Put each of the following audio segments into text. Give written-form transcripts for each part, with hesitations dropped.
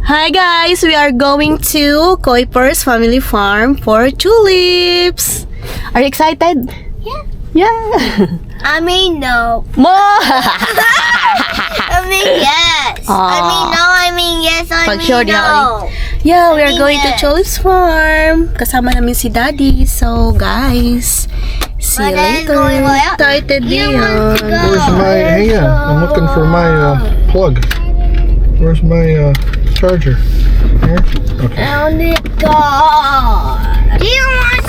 Hi guys, we are going to KUIPERS family farm for tulips. Are you excited? Yeah. Yeah. I mean, no. Mo! I mean, yes. I mean, no. I mean, yes. I Pag mean, sure niya, no. Yeah, we I are mean, going to yes. tulips farm. Kasama namin si Daddy. So guys, see you But then later. going away. Excited You din. want to go. Where's my, hang on, I'm looking for my plug. Where's my charger? Here? Okay. Round it, God. You want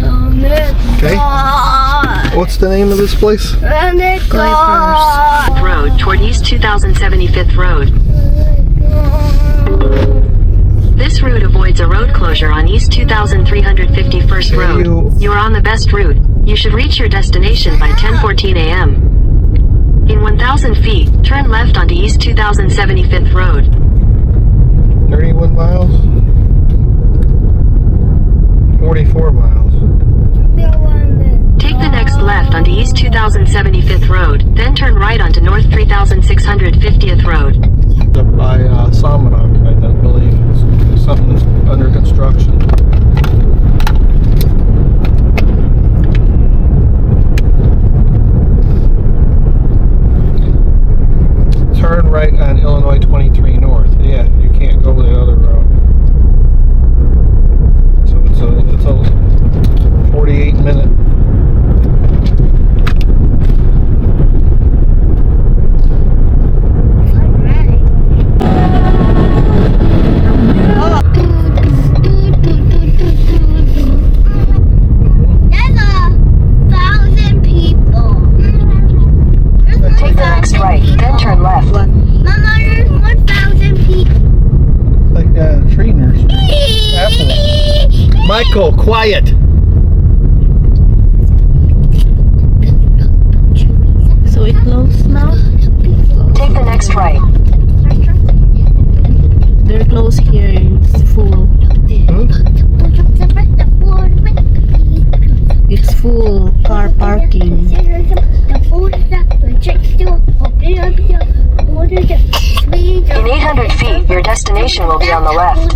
round it, Okay. God. What's the name of this place? Round it, God. Road toward East 2075th Road. This route avoids a road closure on East 2351st Road. You are on the best route. You should reach your destination by 10:14 a.m. In 1,000 feet, turn left onto East 2075th Road. 31 miles? 44 miles. Take the next left onto East 2075th Road, then turn right onto North 3650th Road. Up by Salmonok, I don't believe. Something under construction. Turn right on Illinois 23 North. Yeah, you can't go the other route. So it's a 48-minute. There's 1,000 people. Take the next right, then turn left. Mama, there's 1,000 people. Like tree nurse. Apple. Michael, quiet. So it closed now? Take the next right. They're closed here. It's full. It's full car parking. In 800 feet, your destination will be on the left.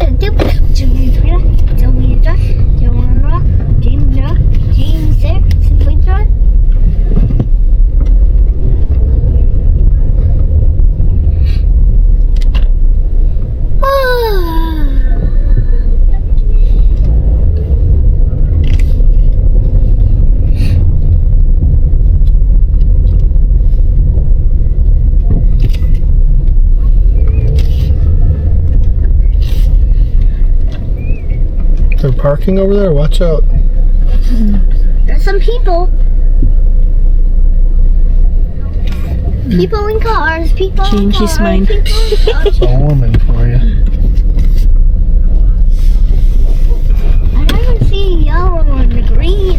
They're parking over there? Watch out. There's some people. People in cars. People Change in his cars. mind. People in cars. It's a woman for you. I never see yellow and the green.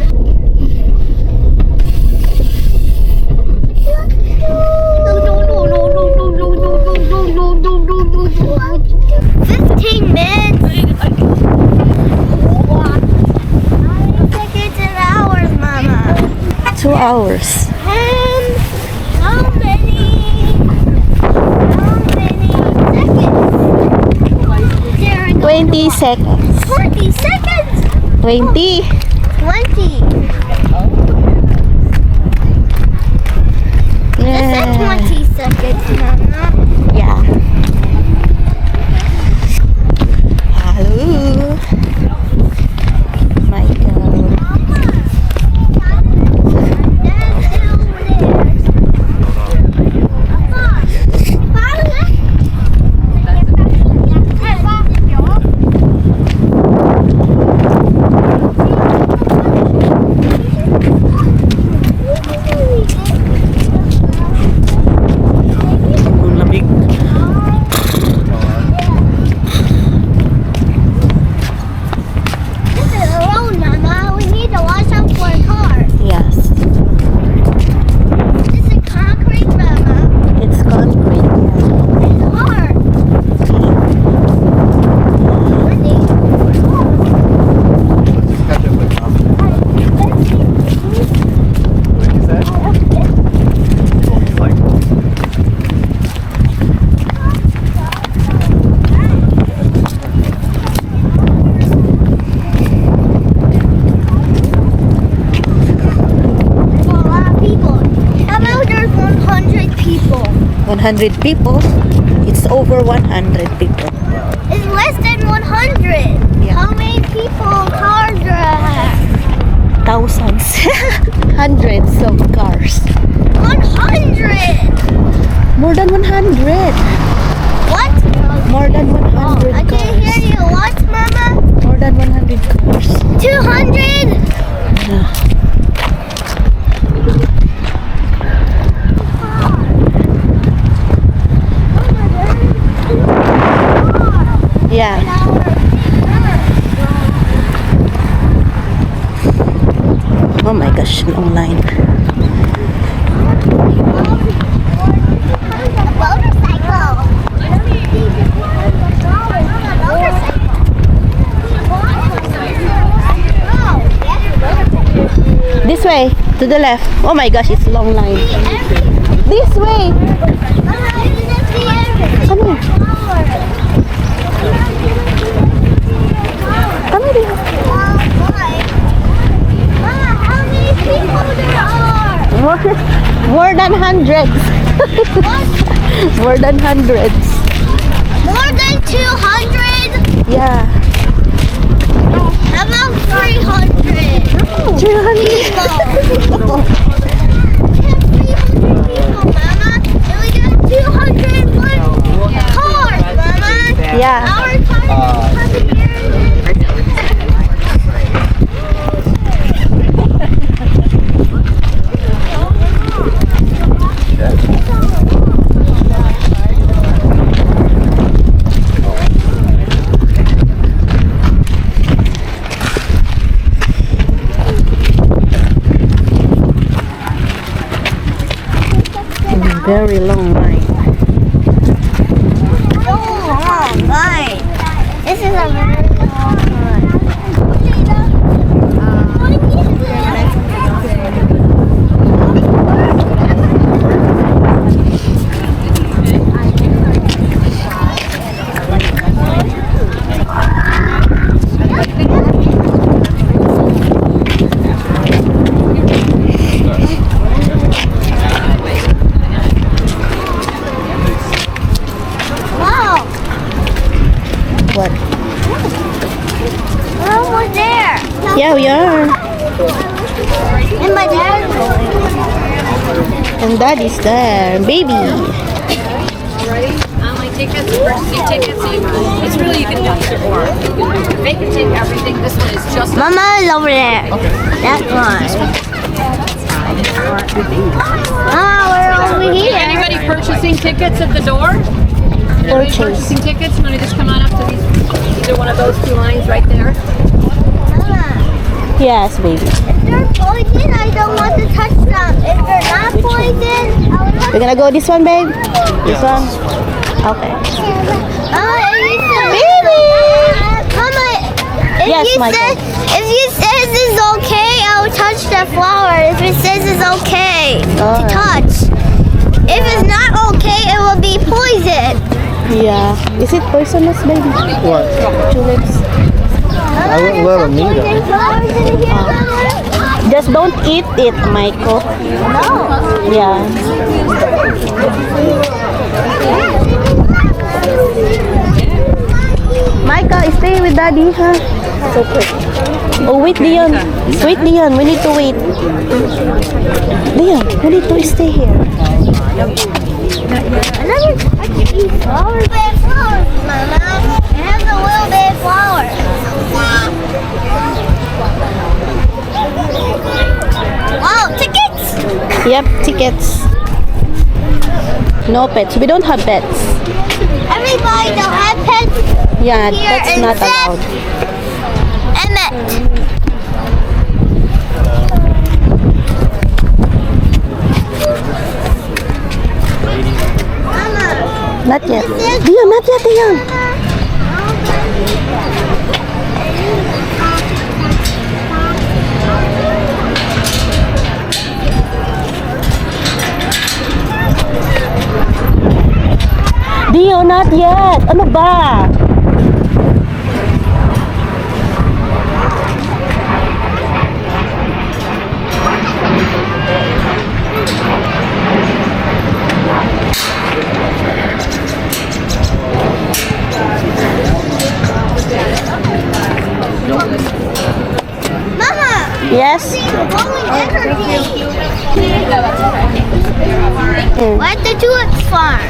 No. 15 minutes. Tickets and hours, Mama. 2 hours. How many seconds? 20 seconds. 20 seconds. 20. 20. It said 20 seconds, Mama. Yeah. Hello. Michael. 100 people. It's over 100 people. It's less than 100. Yeah. How many people cars are? Thousands. Hundreds of cars. 100. More than 100. What? More than 100 I cars. can't hear you. What, Mama? More than 100 cars. 200? Yeah. Oh my gosh, long line. This way, to the left. Oh my gosh, it's a long line. This way. Come here. Come here. More than hundreds. More than hundreds. More than 200? Yeah. How about 300? 300. People. We have 300 people, Mama. And we got 201 cars, Mama. Yeah. Our cars coming here. Very long line. Oh, right. This is a very long one. Wow, What? we're almost there. Yeah, we are. And my dad's going. And Daddy's there. Baby. Online tickets, purchasing tickets, it's really, you can do either or. They can take everything. This one is just Mama is over there. That one. We're over here. anybody purchasing tickets at the door? Anybody Purchase. purchasing tickets? Want to just come on up to these, either one of those two lines right there? Mama, Yes, baby. if they're poison, I don't want to touch them. If they're not poison, I will touch We're gonna go this one, babe? This one? Okay. Mama, if Yes, you Michael. if you says it's okay, I will touch the flower. If it says it's okay to Alright. touch. If it's not okay, it will be poison. Yeah. Is it poisonous, baby? What? Tulips. I wouldn't let them eat them. Flowers in here, Mama? Just don't eat it, Michael. No. Yeah. Micah, stay with Daddy, huh? So quick. Oh, wait, Dion. Wait, Dion. We need to wait. Dion, we need to stay here. Another I can eat flowers. Big flowers, Mama. It has a little bit of flowers. Wow, tickets! Yep, tickets. No pets. We don't have pets. Everybody don't have pets. Yeah, Here that's not except allowed. Emmett. Mama, Not yet. Dion, not yet, Dion. Dio, not yet. Ano ba? Yes. We're at the tulips farm.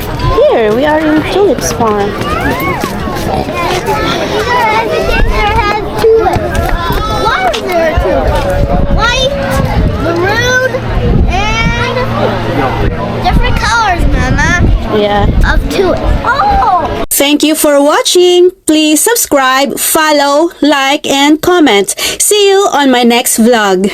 Here, we are in Tulips Farm. Everything there has tulips. Why is there a tulip? White, maroon, and different colors, Mama, Yeah. of tulips. Oh! Thank you for watching. Please subscribe, follow, like, and comment. See you on my next vlog.